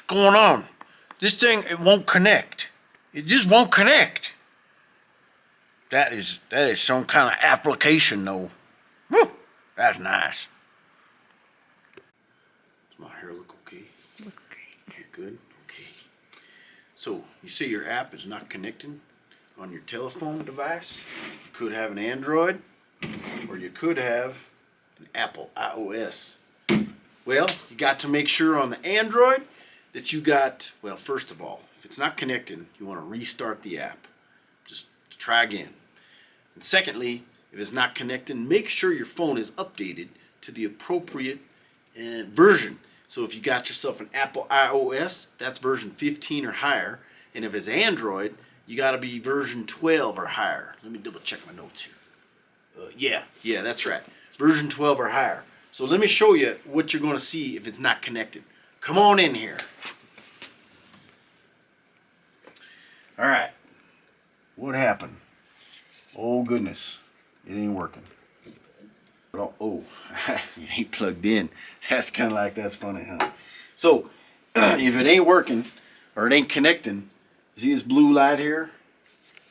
going on? This thing, it won't connect. It just won't connect. That is some kind of application, though. Woo, that's nice. Does my hair look okay? Look great. You good? Okay. So, you see your app is not connecting on your telephone device. You could have an Android, or you could have an Apple iOS. Well, you got to make sure on the Android that you got, well, first of all, if it's not connecting, you want to restart the app. Just try again. And secondly, if it's not connecting, make sure your phone is updated to the appropriate version. So if you got yourself an Apple iOS, that's version 15 or higher. And if it's Android, you got to be version 12 or higher. Let me double check my notes here. Yeah, that's right. Version 12 or higher. So let me show you what you're going to see if it's not connected. Come on in here. All right. What happened? Oh, goodness. It ain't working. Oh, it ain't plugged in. That's kind of like, that's funny, huh? So, if it ain't working or it ain't connecting, see this blue light here?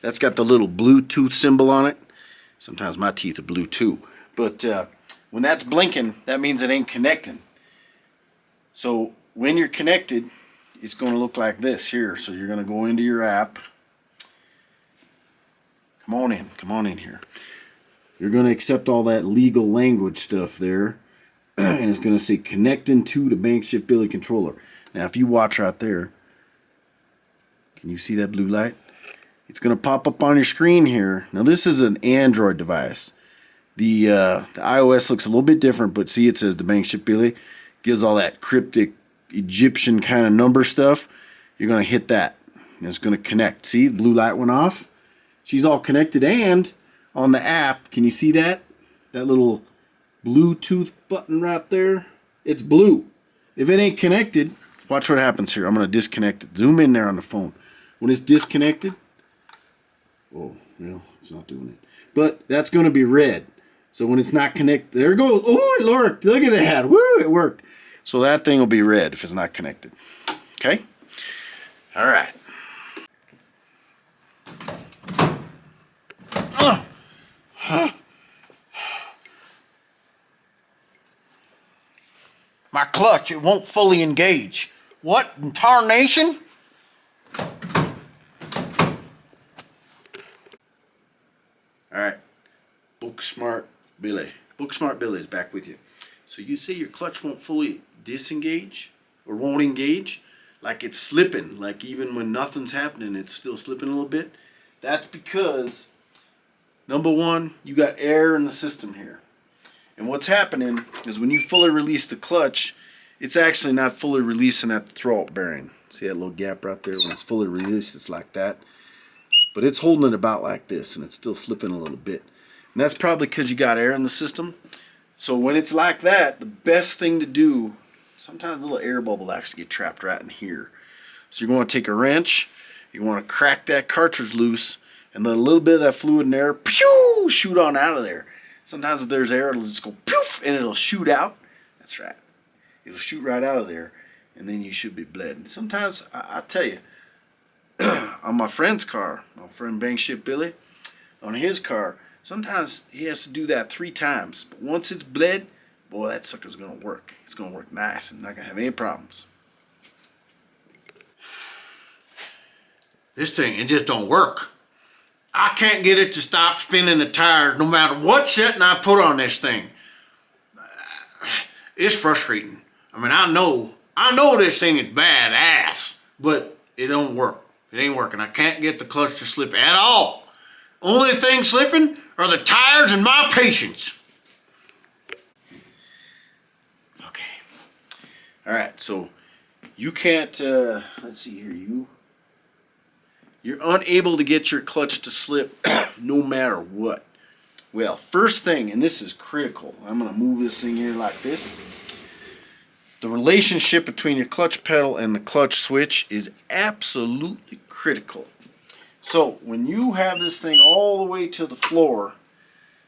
That's got the little Bluetooth symbol on it. Sometimes my teeth are blue too. But when that's blinking, that means it ain't connecting. So when you're connected, it's going to look like this here. So you're going to go into your app. Come on in here. You're going to accept all that legal language stuff there. And it's going to say connecting to the BankShift Billy controller. Now if you watch right there, can you see that blue light? It's going to pop up on your screen here. Now this is an Android device. The iOS looks a little bit different, but see it says the BankShift Billy. Gives all that cryptic Egyptian kind of number stuff. You're going to hit that. And it's going to connect. See, the blue light went off. She's all connected, and on the app, can you see that? That little Bluetooth button right there? It's blue. If it ain't connected, watch what happens here. I'm going to disconnect it. Zoom in there on the phone. When it's disconnected, oh, well, it's not doing it. But that's going to be red. So when it's not connected, there it goes. Oh, it worked. Look at that. Woo, it worked. So that thing will be red if it's not connected. Okay? All right. My clutch, it won't fully engage. What in tarnation? All right. Book Smart Billy. Book Smart Billy is back with you. So you say your clutch won't fully disengage or won't engage, like it's slipping, like even when nothing's happening, it's still slipping a little bit. That's because, number one, you got air in the system here. And what's happening is when you fully release the clutch, it's actually not fully releasing at the throwout bearing. See that little gap right there? When it's fully released, it's like that. But it's holding it about like this, and it's still slipping a little bit. And that's probably because you got air in the system. So when it's like that, the best thing to do, sometimes a little air bubble actually get trapped right in here. So you're going to take a wrench, you want to crack that cartridge loose, and let a little bit of that fluid and air pew, shoot on out of there. Sometimes if there's air, it'll just go poof, and it'll shoot out. That's right. It'll shoot right out of there, and then you should be bled. And sometimes, I tell you, on my friend's car, my friend BankShift Billy, on his car, sometimes he has to do that 3 times. But once it's bled, boy, that sucker's going to work. It's going to work nice and not going to have any problems. This thing, it just don't work. I can't get it to stop spinning the tires no matter what setting I put on this thing. It's frustrating. I mean, I know this thing is badass, but it don't work. It ain't working. I can't get the clutch to slip at all. Only thing slipping are the tires and my patience. Okay. All right, so you can't, let's see here, you're unable to get your clutch to slip no matter what. Well, first thing, and this is critical, I'm going to move this thing here like this. The relationship between your clutch pedal and the clutch switch is absolutely critical. So when you have this thing all the way to the floor,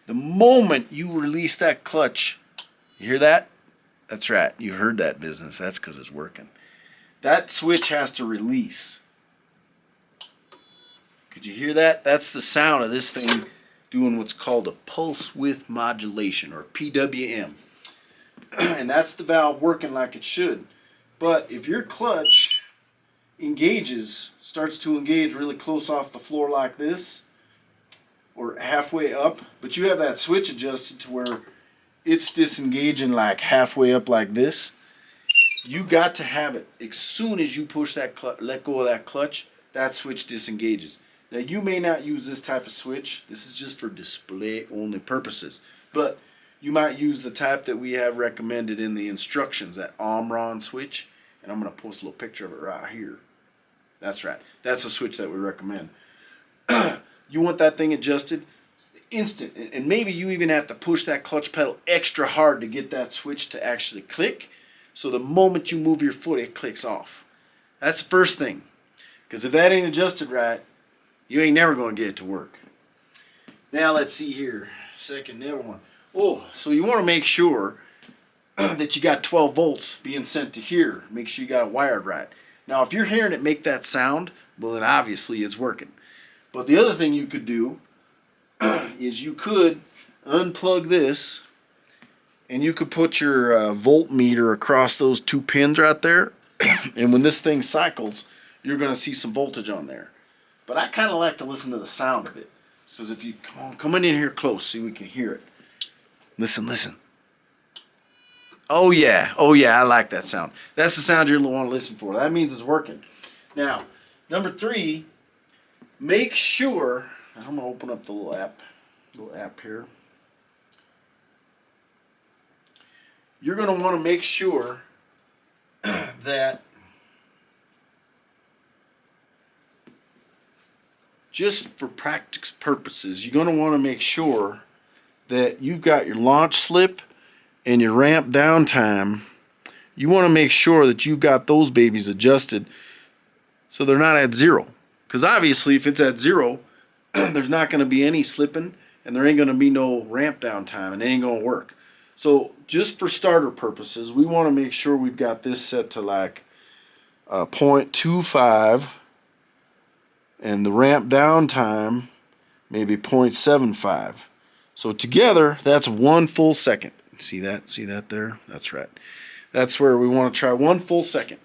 the moment you release that clutch, you hear that? That's right, you heard that business. That's because it's working. that switch has to release. Could you hear that? That's the sound of this thing doing what's called a pulse width modulation, or PWM. And that's the valve working like it should. But if your clutch starts to engage really close off the floor like this, or halfway up, but you have that switch adjusted to where it's disengaging like halfway up like this, you got to have it. As soon as you push that let go of that clutch, that switch disengages. Now you may not use this type of switch. This is just for display only purposes. But you might use the type that we have recommended in the instructions, that Omron switch. And I'm going to post a little picture of it right here. That's right. That's the switch that we recommend. You want that thing adjusted instant. And maybe you even have to push that clutch pedal extra hard to get that switch to actually click. So the moment you move your foot, it clicks off. That's the first thing. Because if that ain't adjusted right, you ain't never going to get it to work. Now let's see here. Second, the other one. Oh, so you want to make sure that you got 12 volts being sent to here. Make sure you got it wired right. Now if you're hearing it make that sound, well then obviously it's working. But the other thing you could do is you could unplug this and you could put your voltmeter across those two pins right there. And when this thing cycles, you're going to see some voltage on there. But I kind of like to listen to the sound of it. So if you come in here close so we can hear it. Listen, listen. Oh yeah, I like that sound. That's the sound you're going to want to listen for. That means it's working. Now, number 3, make sure, I'm going to open up the little app here. You're going to want to make sure that just for practice purposes, you're going to want to make sure that you've got your launch slip and your ramp down time. You want to make sure that you've got those babies adjusted so they're not at 0. Because obviously if it's at 0, there's not going to be any slipping and there ain't going to be no ramp down time and it ain't going to work. So just for starter purposes, we want to make sure we've got this set to like 0.25 and the ramp down time maybe 0.75. So together that's 1 full second. See that? See that there? That's right. That's where we want to try 1 full second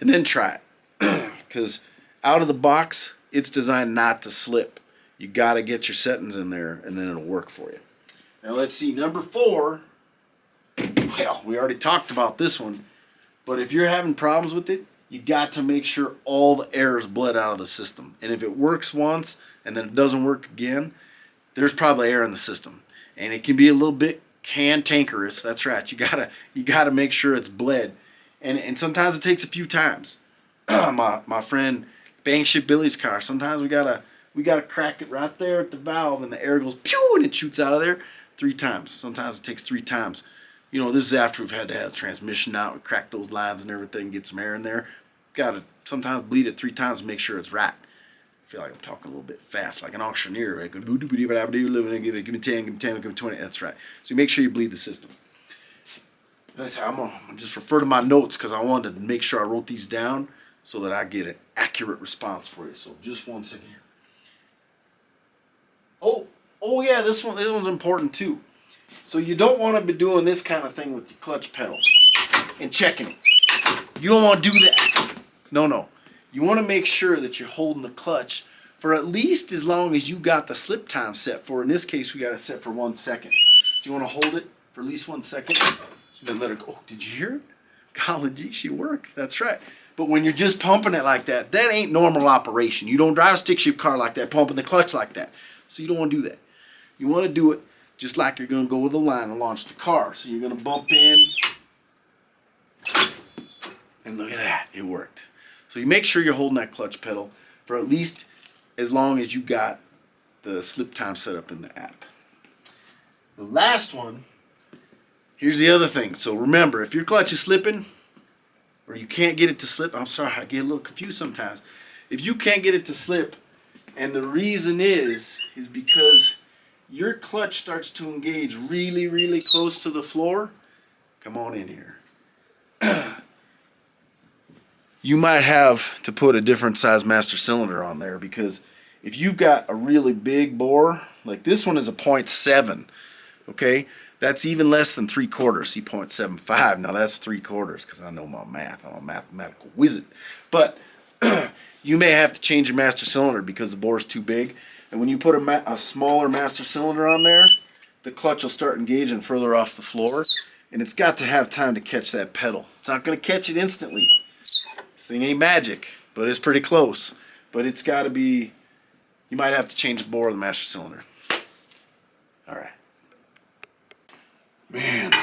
and then try it. Because out of the box, it's designed not to slip. You got to get your settings in there and then it'll work for you. Now let's see, number 4. Well, we already talked about this one, but if you're having problems with it, you got to make sure all the air is bled out of the system. And if it works once and then it doesn't work again, there's probably air in the system. And it can be a little bit cantankerous. That's right. You gotta make sure it's bled. And sometimes it takes a few times. my friend Bangship Billy's car, sometimes we gotta crack it right there at the valve and the air goes pew and it shoots out of there 3 times. Sometimes it takes 3 times. You know, this is after we've had to have the transmission out, we crack those lines and everything, get some air in there. Gotta sometimes bleed it 3 times to make sure it's right. I feel like I'm talking a little bit fast, like an auctioneer. Right? Give me 10, give me 10, give me 20. That's right. So you make sure you bleed the system. I'm gonna just refer to my notes because I wanted to make sure I wrote these down so that I get an accurate response for you. So just 1 second here. Oh yeah, this one's important too. So you don't want to be doing this kind of thing with your clutch pedal and checking it. You don't want to do that. No. You want to make sure that you're holding the clutch for at least as long as you got the slip time set for. In this case, we got it set for 1 second. Do you want to hold it for at least 1 second? Then let it go. Oh, did you hear it? Golly gee, she worked. That's right. But when you're just pumping it like that, that ain't normal operation. You don't drive a stick shift car like that, pumping the clutch like that. So you don't want to do that. You want to do it just like you're going to go with a line and launch the car. So you're going to bump in. And look at that. It worked. So you make sure you're holding that clutch pedal for at least as long as you got the slip time set up in the app. The last one, here's the other thing. So remember, if your clutch is slipping or you can't get it to slip, I'm sorry, I get a little confused sometimes. If you can't get it to slip, and the reason is because your clutch starts to engage really, really close to the floor, come on in here. you might have to put a different size master cylinder on there, because if you've got a really big bore, like this one is a 0.7, okay? That's even less than 3/4. See, 0.75. Now that's 3/4 because I know my math. I'm a mathematical wizard. But you may have to change your master cylinder because the bore is too big. And when you put a smaller master cylinder on there, the clutch will start engaging further off the floor, and it's got to have time to catch that pedal. It's not going to catch it instantly. This thing ain't magic, but it's pretty close. But it's got to be, you might have to change the bore of the master cylinder. All right. Man,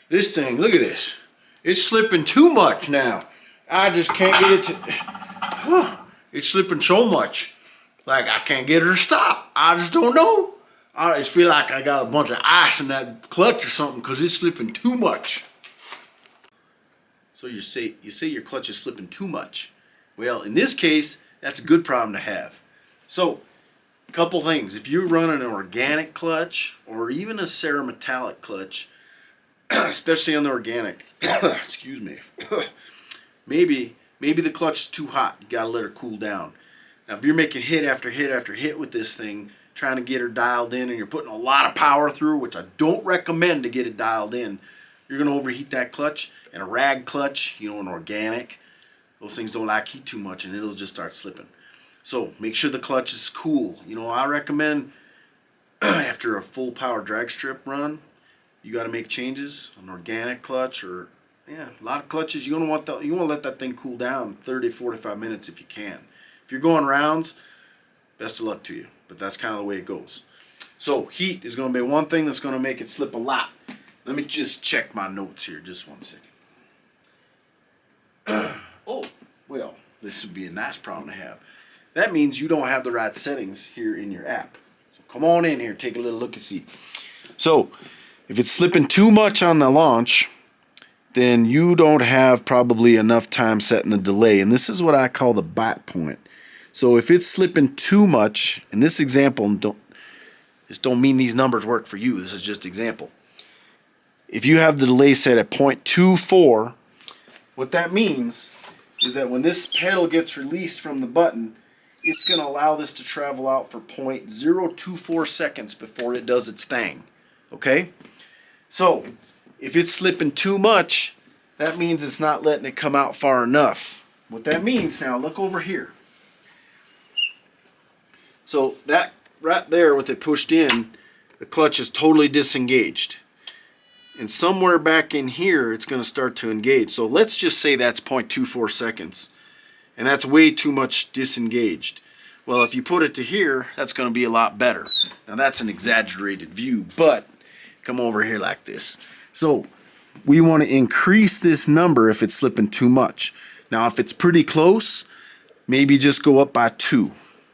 this thing, look at this. It's slipping too much now. I just can't get it to, it's slipping so much. Like I can't get her to stop. I just don't know. I just feel like I got a bunch of ice in that clutch or something because it's slipping too much. So you say your clutch is slipping too much. Well, in this case, that's a good problem to have. So, a couple things. If you're running an organic clutch or even a cerametallic clutch, especially on the organic, excuse me, maybe the clutch is too hot. You gotta let her cool down. Now, if you're making hit after hit after hit with this thing, trying to get her dialed in, and you're putting a lot of power through, which I don't recommend to get it dialed in, you're going to overheat that clutch. And a rag clutch, you know, an organic, those things don't like heat too much, and it'll just start slipping. So make sure the clutch is cool. You know, I recommend after a full power drag strip run, you got to make changes. An organic clutch, or a lot of clutches, you want to let that thing cool down 30, 45 minutes if you can. If you're going rounds, best of luck to you. But that's kind of the way it goes. So heat is going to be one thing that's going to make it slip a lot. Let me just check my notes here, just 1 second. Oh, well, this would be a nice problem to have. That means you don't have the right settings here in your app. So come on in here, take a little look and see. So if it's slipping too much on the launch, then you don't have probably enough time setting the delay. And this is what I call the bite point. So if it's slipping too much, in this example, this don't mean these numbers work for you. This is just example. If you have the delay set at 0.24, what that means is that when this pedal gets released from the button, it's going to allow this to travel out for 0.024 seconds before it does its thing. Okay? So, if it's slipping too much, that means it's not letting it come out far enough. What that means, now look over here. So that right there with it pushed in, the clutch is totally disengaged. And somewhere back in here, it's going to start to engage. So let's just say that's 0.24 seconds. And that's way too much disengaged. Well, if you put it to here, that's going to be a lot better. Now that's an exaggerated view, but come over here like this. So we want to increase this number if it's slipping too much. Now if it's pretty close, maybe just go up by 2.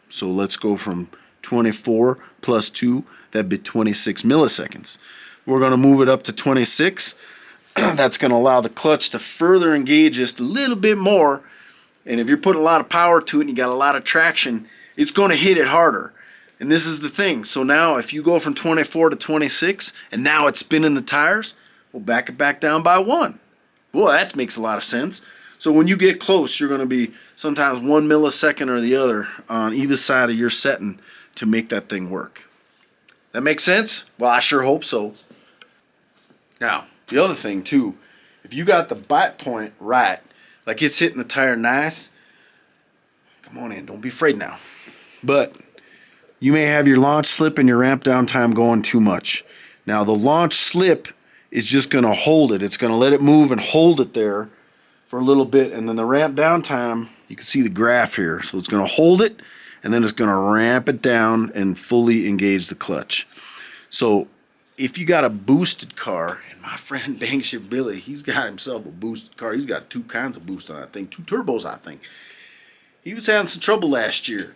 So let's go from 24 plus 2, that'd be 26 milliseconds. We're going to move it up to 26. That's going to allow the clutch to further engage just a little bit more. And if you're putting a lot of power to it and you got a lot of traction, it's going to hit it harder. And this is the thing. So now if you go from 24 to 26 and now it's spinning the tires, we'll back it back down by 1. Well, that makes a lot of sense. So when you get close, you're going to be sometimes 1 millisecond or the other on either side of your setting to make that thing work. That makes sense? Well, I sure hope so. Now, the other thing too, if you got the bite point right, like it's hitting the tire nice, come on in, don't be afraid now. But you may have your launch slip and your ramp down time going too much. Now the launch slip is just going to hold it. It's going to let it move and hold it there for a little bit, and then the ramp down time, you can see the graph here. So it's going to hold it, and then it's going to ramp it down and fully engage the clutch. So if you got a boosted car, and my friend Bangshift Billy, he's got himself a boosted car. He's got 2 kinds of boost on that thing, 2 turbos, I think. He was having some trouble last year.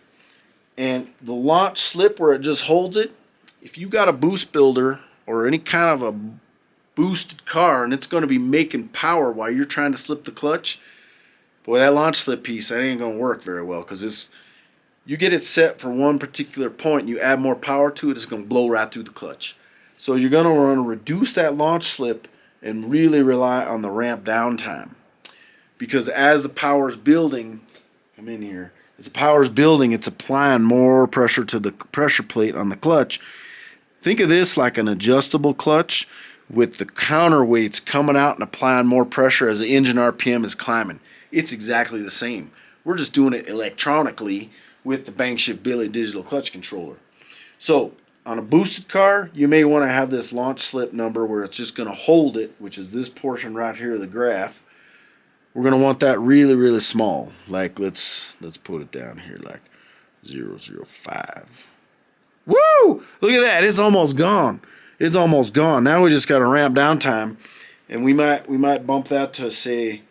And the launch slip where it just holds it, if you got a boost builder or any kind of a boosted car and it's going to be making power while you're trying to slip the clutch, boy, that launch slip piece, that ain't going to work very well, because you get it set for one particular point and you add more power to it, it's going to blow right through the clutch. So you're going to want to reduce that launch slip and really rely on the ramp down time. because as the power is building, come in here, as the power is building, it's applying more pressure to the pressure plate on the clutch. Think of this like an adjustable clutch with the counterweights coming out and applying more pressure as the engine RPM is climbing. It's exactly the same. We're just doing it electronically with the Bank Shift Billy digital clutch controller. So on a boosted car, you may want to have this launch slip number where it's just going to hold it, which is this portion right here of the graph. We're going to want that really, really small. Like let's put it down here like 005. Woo! Look at that. It's almost gone. It's almost gone. Now we just got to ramp down time, and we might bump that to say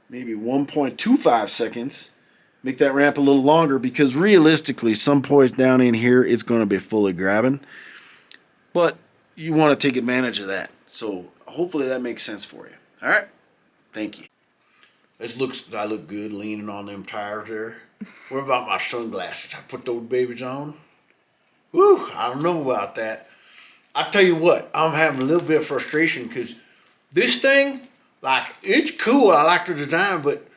maybe 1.25 seconds. Make that ramp a little longer, because realistically, some points down in here, it's going to be fully grabbing. But you want to take advantage of that. So hopefully that makes sense for you. All right? Thank you. I look good leaning on them tires there. What about my sunglasses? I put those babies on. Whew, I don't know about that. I tell you what, I'm having a little bit of frustration because this thing, like, it's cool. I like the design, but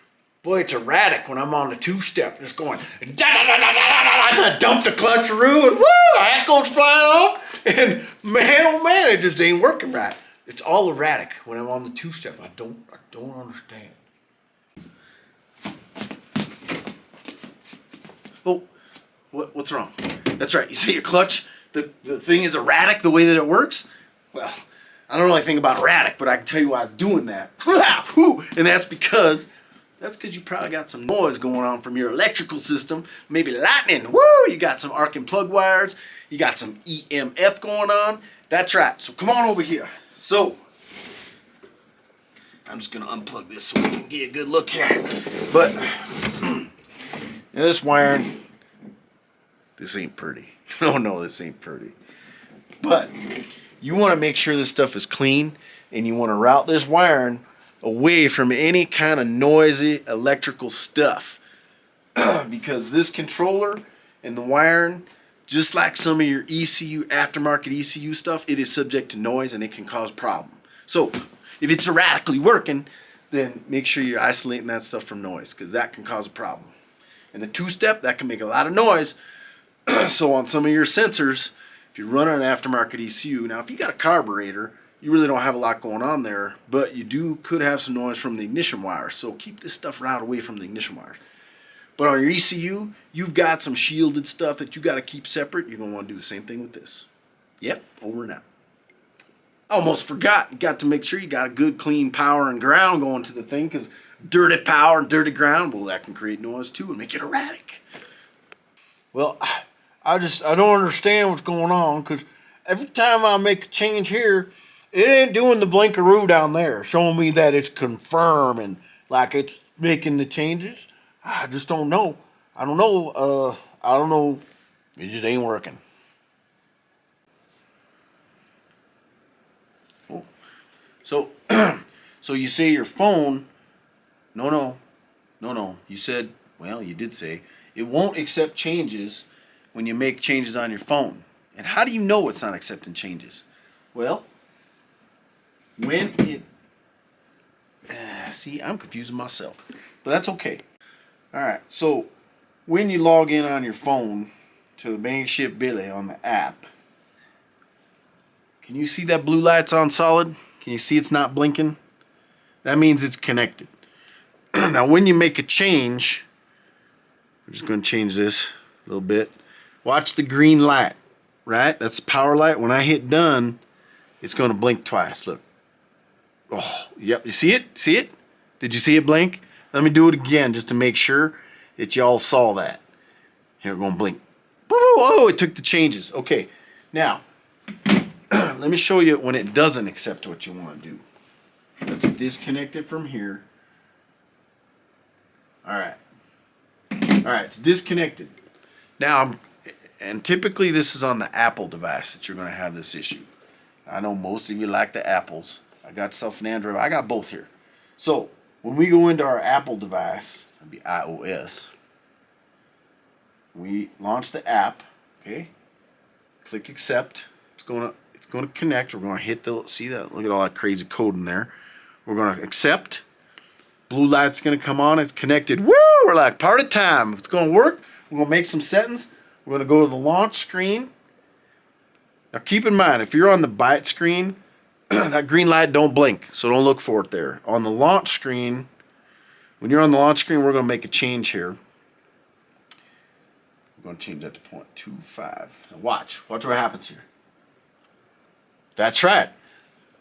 boy, it's erratic when I'm on the two-step. It's going, I dump the clutch through, and woo, that goes flying off. And man, oh man, it just ain't working right. It's all erratic when I'm on the two-step. I don't understand. Oh, what's wrong? That's right. You say your clutch, the thing is erratic the way that it works? Well, I don't know anything about erratic, but I can tell you why I was doing that. And that's because you probably got some noise going on from your electrical system. Maybe lightning. Woo! You got some arc and plug wires. You got some EMF going on. That's right. So come on over here. So I'm just going to unplug this so we can get a good look here. But this wiring, this ain't pretty. Oh no, this ain't pretty. But you want to make sure this stuff is clean, and you want to route this wiring away from any kind of noisy electrical stuff. Because this controller and the wiring, just like some of your ECU, aftermarket ECU stuff, it is subject to noise and it can cause problems. So if it's erratically working, then make sure you're isolating that stuff from noise, because that can cause a problem. And the two-step, that can make a lot of noise. So on some of your sensors, if you're running an aftermarket ECU, now if you got a carburetor, you really don't have a lot going on there, but you could have some noise from the ignition wires. So keep this stuff routed away from the ignition wires. But on your ECU, you've got some shielded stuff that you got to keep separate. You're going to want to do the same thing with this. Yep, over and out. Almost forgot. You got to make sure you got a good clean power and ground going to the thing, because dirty power and dirty ground, well, that can create noise too and make it erratic. Well, I don't understand what's going on, because every time I make a change here, it ain't doing the blinkaroo down there, showing me that it's confirmed and like it's making the changes. I just don't know. I don't know. It just ain't working. Oh. So you say your phone, no. You said, well, you did say, it won't accept changes when you make changes on your phone. And how do you know it's not accepting changes? Well, when it... see, I'm confusing myself. But that's okay. Alright, so when you log in on your phone to the Bank Shift Billy on the app, can you see that blue light's on solid? Can you see it's not blinking? That means it's connected. Now when you make a change, I'm just going to change this a little bit. Watch the green light, right? That's the power light. When I hit done, it's going to blink twice. Look. Oh, yep. You see it? See it? Did you see it blink? Let me do it again just to make sure that y'all saw that. Here, we're going to blink. Oh, it took the changes. Okay. Now, let me show you when it doesn't accept what you want to do. Let's disconnect it from here. Alright. Alright, it's disconnected. Now, and typically this is on the Apple device that you're going to have this issue. I know most of you like the Apples. I got stuff in Android. I got both here. So, when we go into our Apple device, that'd be iOS, we launch the app, okay? Click accept. It's going to connect. We're going to hit the, see that? Look at all that crazy code in there. We're going to accept. Blue light's gonna come on. It's connected. Woo! We're like, party time. If it's gonna work, we're gonna make some settings. We're gonna go to the launch screen. Now keep in mind, if you're on the byte screen, that green light don't blink, so don't look for it there. On the launch screen, when you're on the launch screen, we're gonna make a change here. We're gonna change that to 0.25. Now watch what happens here. That's right.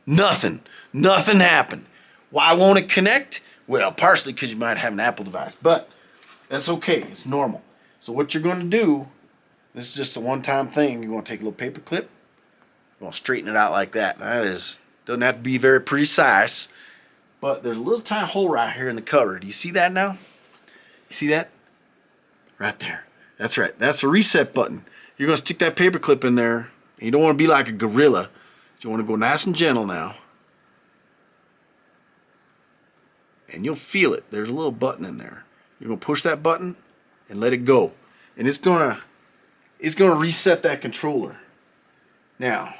Nothing happened. Why won't it connect? Well, partially because you might have an Apple device, but that's okay. It's normal. So what you're going to do, this is just a one-time thing. You're going to take a little paper clip. You're going to straighten it out like that. Doesn't have to be very precise, but there's a little tiny hole right here in the cover. Do you see that now? You see that? Right there. That's right. That's a reset button. You're going to stick that paper clip in there. And you don't want to be like a gorilla. You want to go nice and gentle now. And you'll feel it. There's a little button in there. You're going to push that button and let it go. And it's going to reset that controller. Now,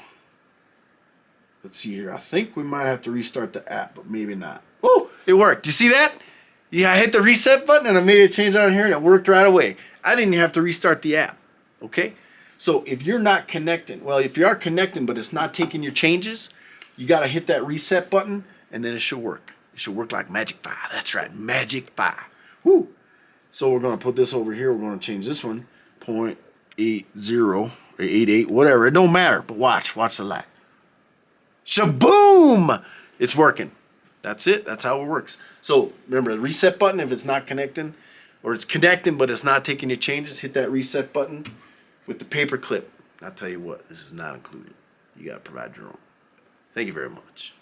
let's see here. I think we might have to restart the app, but maybe not. Oh, it worked. You see that? Yeah, I hit the reset button and I made a change on here and it worked right away. I didn't even have to restart the app. Okay? So if you're not connecting, well, if you are connecting but it's not taking your changes, you got to hit that reset button and then it should work. It should work like Magic 5. That's right, Magic 5. Woo! So we're going to put this over here. We're going to change this one, 0.80 or 88, whatever. It don't matter, but watch the light. Shaboom! It's working. That's it. That's how it works. So remember, the reset button, if it's not connecting, or it's connecting but it's not taking your changes, hit that reset button with the paper clip. I'll tell you what, this is not included. You got to provide your own. Thank you very much.